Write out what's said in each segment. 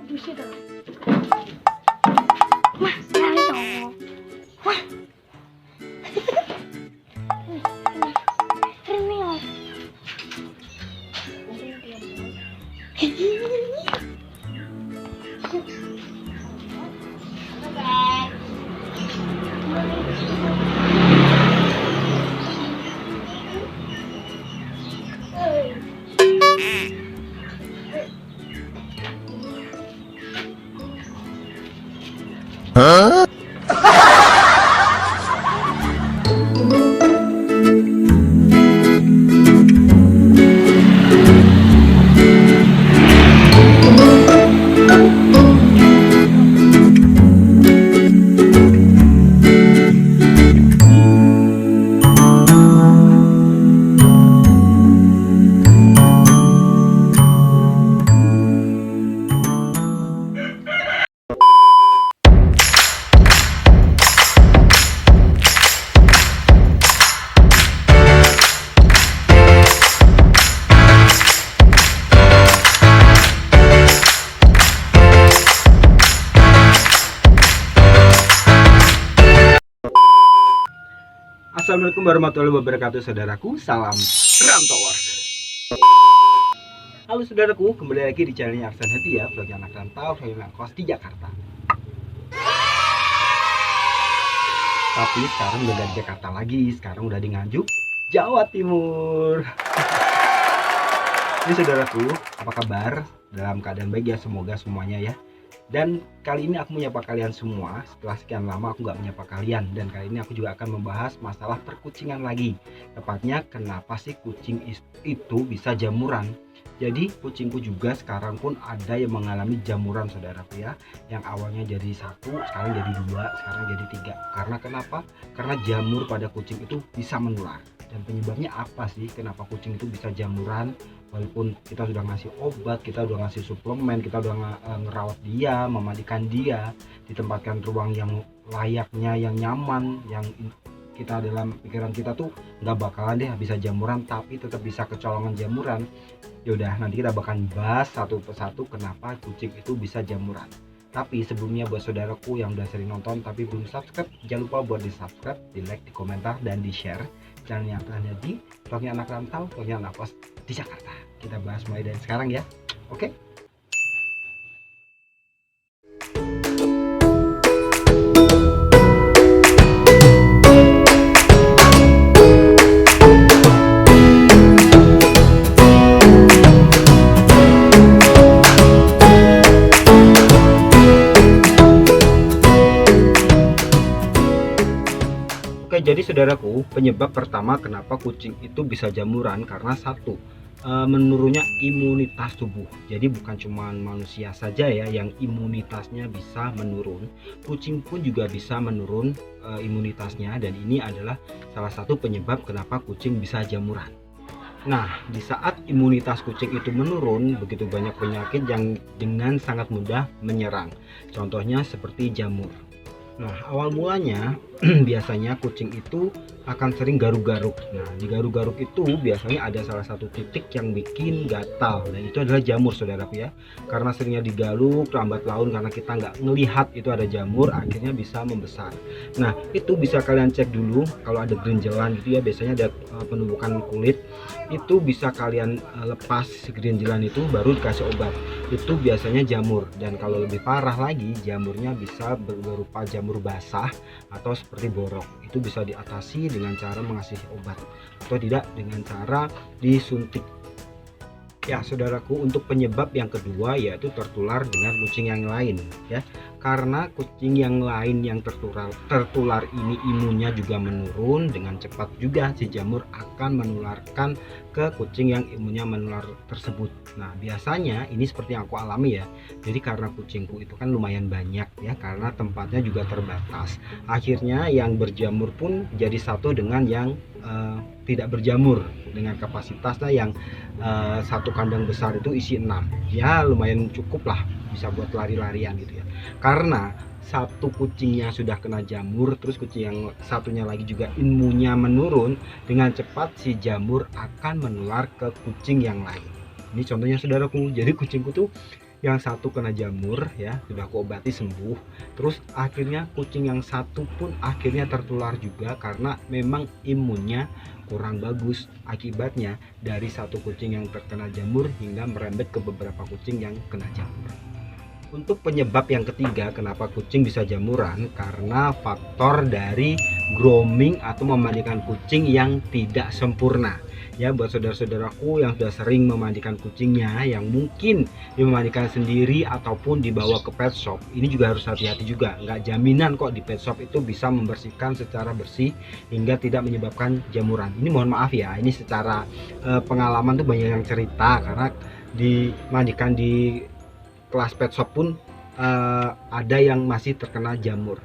Buset dong. Wah, sekali dong. Wah. Ini loh. Assalamualaikum warahmatullahi wabarakatuh, saudaraku. Salam Rantauers. Halo saudaraku, kembali lagi di channelnya Arsan Hati ya, vlognya anak rantau, vlognya kos di Jakarta. Tapi sekarang udah gak di Jakarta lagi, sekarang udah di Nganjuk, Jawa Timur. Ini saudaraku, apa kabar? Dalam keadaan baik ya, semoga semuanya ya. Dan kali ini aku menyapa kalian semua. Setelah sekian lama aku nggak menyapa kalian. Dan kali ini aku juga akan membahas masalah perkucingan lagi. Tepatnya kenapa sih kucing itu bisa jamuran. Jadi kucingku juga sekarang pun ada yang mengalami jamuran saudaraku ya. Yang awalnya jadi 1, sekarang jadi 2, sekarang jadi 3. Karena kenapa? Karena jamur pada kucing itu bisa menular. Dan penyebabnya apa sih kenapa kucing itu bisa jamuran? Walaupun kita sudah ngasih obat, kita udah ngasih suplemen, kita udah ngerawat dia, memandikan dia, ditempatkan ruang yang layaknya, yang nyaman, yang kita dalam pikiran kita tuh nggak bakalan deh bisa jamuran, tapi tetap bisa kecolongan jamuran. Yaudah, nanti kita bakalan bahas satu persatu kenapa kucing itu bisa jamuran. Tapi sebelumnya buat saudaraku yang udah sering nonton tapi belum subscribe, jangan lupa buat di subscribe, di like, di komentar, dan di share channel yang akan jadi vlognya anak rantau, vlognya anak kos di Jakarta. Kita bahas mulai dari sekarang ya. Oke? Oke, jadi saudaraku, penyebab pertama kenapa kucing itu bisa jamuran karena satu, menurunnya imunitas tubuh. Jadi bukan cuma manusia saja ya yang imunitasnya bisa menurun, kucing pun juga bisa menurun imunitasnya, dan ini adalah salah satu penyebab kenapa kucing bisa jamuran. Nah, di saat imunitas kucing itu menurun, begitu banyak penyakit yang dengan sangat mudah menyerang. Contohnya seperti jamur. Nah, awal mulanya biasanya kucing itu akan sering garuk-garuk. Nah, di garuk-garuk itu biasanya ada salah satu titik yang bikin gatal, dan itu adalah jamur saudaraku ya. Karena seringnya digaluk lambat laun karena kita nggak ngelihat itu ada jamur, akhirnya bisa membesar. Nah, itu bisa kalian cek dulu kalau ada gerinjelan gitu ya, biasanya ada penumbukan kulit. Itu bisa kalian lepas gerinjelan itu baru dikasih obat. Itu biasanya jamur, dan kalau lebih parah lagi jamurnya bisa berupa jamur basah atau seperti borok. Itu bisa diatasi dengan cara mengasih obat atau tidak dengan cara disuntik. Ya saudaraku, untuk penyebab yang kedua yaitu tertular dengan kucing yang lain ya. Karena kucing yang lain yang tertular ini imunnya juga menurun, dengan cepat juga si jamur akan menularkan ke kucing yang imunnya menular tersebut. Nah, biasanya ini seperti yang aku alami ya. Jadi karena kucingku itu kan lumayan banyak ya, karena tempatnya juga terbatas. Akhirnya yang berjamur pun jadi satu dengan yang tidak berjamur, dengan kapasitasnya yang satu kandang besar itu isi 6. Ya lumayan cukup lah, bisa buat lari-larian gitu ya. Karena satu kucingnya sudah kena jamur, terus kucing yang satunya lagi juga imunnya menurun, dengan cepat si jamur akan menular ke kucing yang lain. Ini contohnya saudaraku. Jadi kucingku tuh yang satu kena jamur ya, sudah aku obati sembuh. Terus akhirnya kucing yang satu pun akhirnya tertular juga karena memang imunnya kurang bagus. Akibatnya dari satu kucing yang terkena jamur hingga merembet ke beberapa kucing yang kena jamur. Untuk penyebab yang ketiga kenapa kucing bisa jamuran, karena faktor dari grooming atau memandikan kucing yang tidak sempurna. Ya, buat saudara-saudaraku yang sudah sering memandikan kucingnya, yang mungkin memandikan sendiri ataupun dibawa ke pet shop, ini juga harus hati-hati juga. Nggak jaminan kok di pet shop itu bisa membersihkan secara bersih hingga tidak menyebabkan jamuran. Ini mohon maaf ya, ini secara pengalaman tuh banyak yang cerita karena dimandikan di kelas pet shop pun ada yang masih terkena jamur.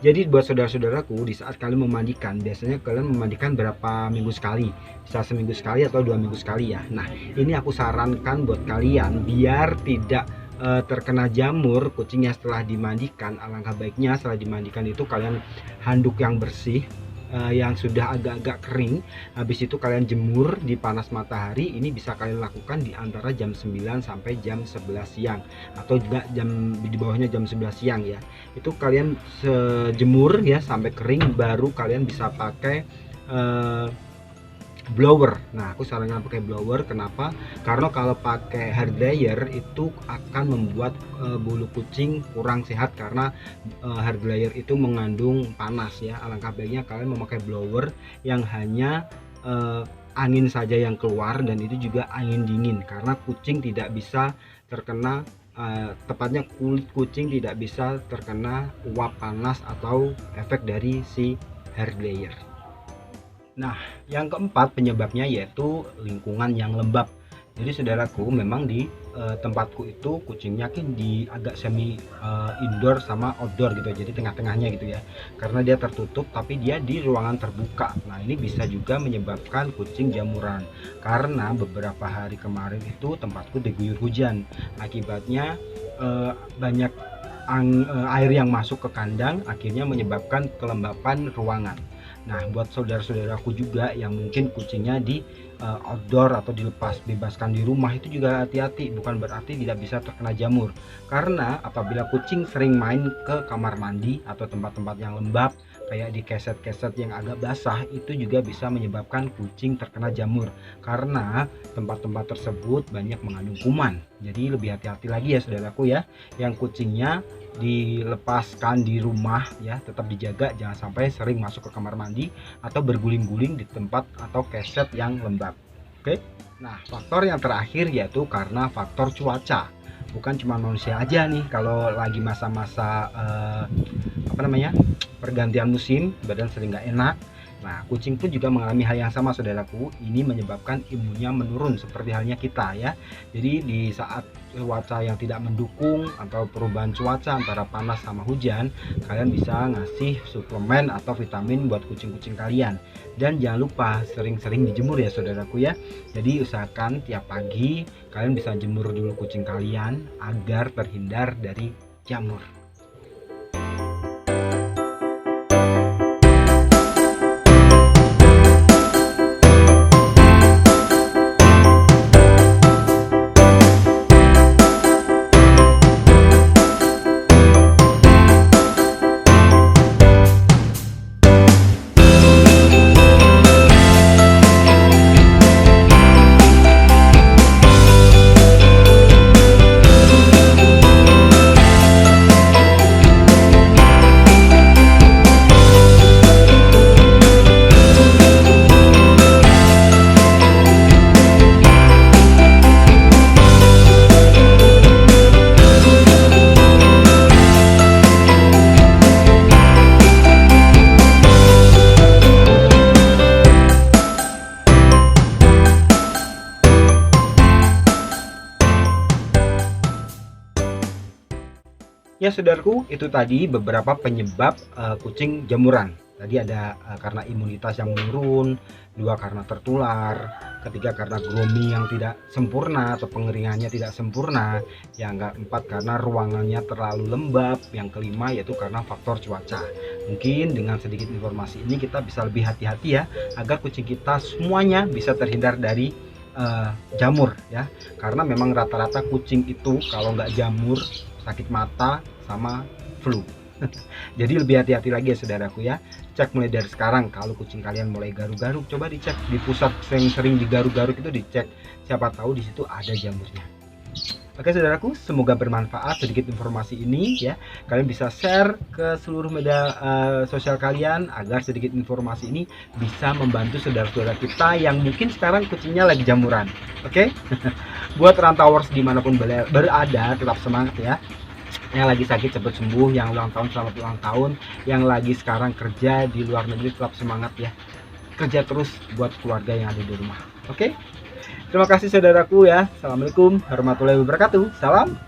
Jadi buat saudara-saudaraku, di saat kalian memandikan, biasanya kalian memandikan berapa minggu sekali, bisa seminggu sekali atau 2 minggu sekali ya. Nah, ini aku sarankan buat kalian biar tidak terkena jamur kucingnya setelah dimandikan. Alangkah baiknya setelah dimandikan itu kalian handuk yang bersih, yang sudah agak-agak kering, habis itu kalian jemur di panas matahari. Ini bisa kalian lakukan di antara jam 9 sampai jam 11 siang atau juga di bawahnya jam 11 siang ya. Itu kalian jemur ya sampai kering, baru kalian bisa pakai blower. Nah, aku sarankan pakai blower. Kenapa? Karena kalau pakai hair dryer itu akan membuat bulu kucing kurang sehat karena hair dryer itu mengandung panas ya. Alangkah baiknya kalian memakai blower yang hanya angin saja yang keluar, dan itu juga angin dingin karena kucing tidak bisa terkena tepatnya kulit kucing tidak bisa terkena uap panas atau efek dari si hair dryer. Nah, yang keempat penyebabnya yaitu lingkungan yang lembab. Jadi saudaraku, memang di tempatku itu kucingnya di agak semi indoor sama outdoor gitu, jadi tengah-tengahnya gitu ya. Karena dia tertutup tapi dia di ruangan terbuka. Nah, ini bisa juga menyebabkan kucing jamuran. Karena beberapa hari kemarin itu tempatku diguyur hujan. Akibatnya banyak air yang masuk ke kandang, akhirnya menyebabkan kelembapan ruangan. Nah, buat saudara-saudaraku juga yang mungkin kucingnya di outdoor atau bebaskan di rumah, itu juga hati-hati. Bukan berarti tidak bisa terkena jamur, karena apabila kucing sering main ke kamar mandi atau tempat-tempat yang lembab kayak di keset-keset yang agak basah, itu juga bisa menyebabkan kucing terkena jamur karena tempat-tempat tersebut banyak mengandung kuman. Jadi lebih hati-hati lagi ya saudaraku ya, yang kucingnya dilepaskan di rumah ya, tetap dijaga, jangan sampai sering masuk ke kamar mandi atau berguling-guling di tempat atau keset yang lembab. Oke. Nah, faktor yang terakhir yaitu karena faktor cuaca. Bukan cuma manusia aja nih, kalau lagi masa-masa pergantian musim, badan sering nggak enak. Nah, kucing pun juga mengalami hal yang sama saudaraku. Ini menyebabkan imunnya menurun seperti halnya kita ya. Jadi di saat cuaca yang tidak mendukung atau perubahan cuaca antara panas sama hujan, kalian bisa ngasih suplemen atau vitamin buat kucing-kucing kalian. Dan jangan lupa sering-sering dijemur ya saudaraku ya. Jadi usahakan tiap pagi kalian bisa jemur dulu kucing kalian agar terhindar dari jamur. Ya saudaraku, itu tadi beberapa penyebab kucing jamuran. Tadi ada karena imunitas yang menurun, 2 karena tertular, ketiga karena grooming yang tidak sempurna atau pengeringannya tidak sempurna, yang keempat karena ruangannya terlalu lembab, yang kelima yaitu karena faktor cuaca. Mungkin dengan sedikit informasi ini kita bisa lebih hati-hati ya, agar kucing kita semuanya bisa terhindar dari jamur ya, karena memang rata-rata kucing itu kalau nggak jamur sakit mata sama flu. Jadi lebih hati-hati lagi ya saudaraku ya. Cek mulai dari sekarang, kalau kucing kalian mulai garuk-garuk, coba dicek di pusat yang sering digaruk-garuk itu, dicek, siapa tahu di situ ada jamurnya. Oke saudaraku, semoga bermanfaat sedikit informasi ini ya. Kalian bisa share ke seluruh media sosial kalian agar sedikit informasi ini bisa membantu saudara-saudara kita yang mungkin sekarang kucingnya lagi jamuran. Oke? Buat rantauers dimanapun berada, tetap semangat ya. Yang lagi sakit cepat sembuh, yang ulang tahun selamat ulang tahun, yang lagi sekarang kerja di luar negeri tetap semangat ya. Kerja terus buat keluarga yang ada di rumah. Oke? Terima kasih saudaraku ya. Assalamualaikum warahmatullahi wabarakatuh. Salam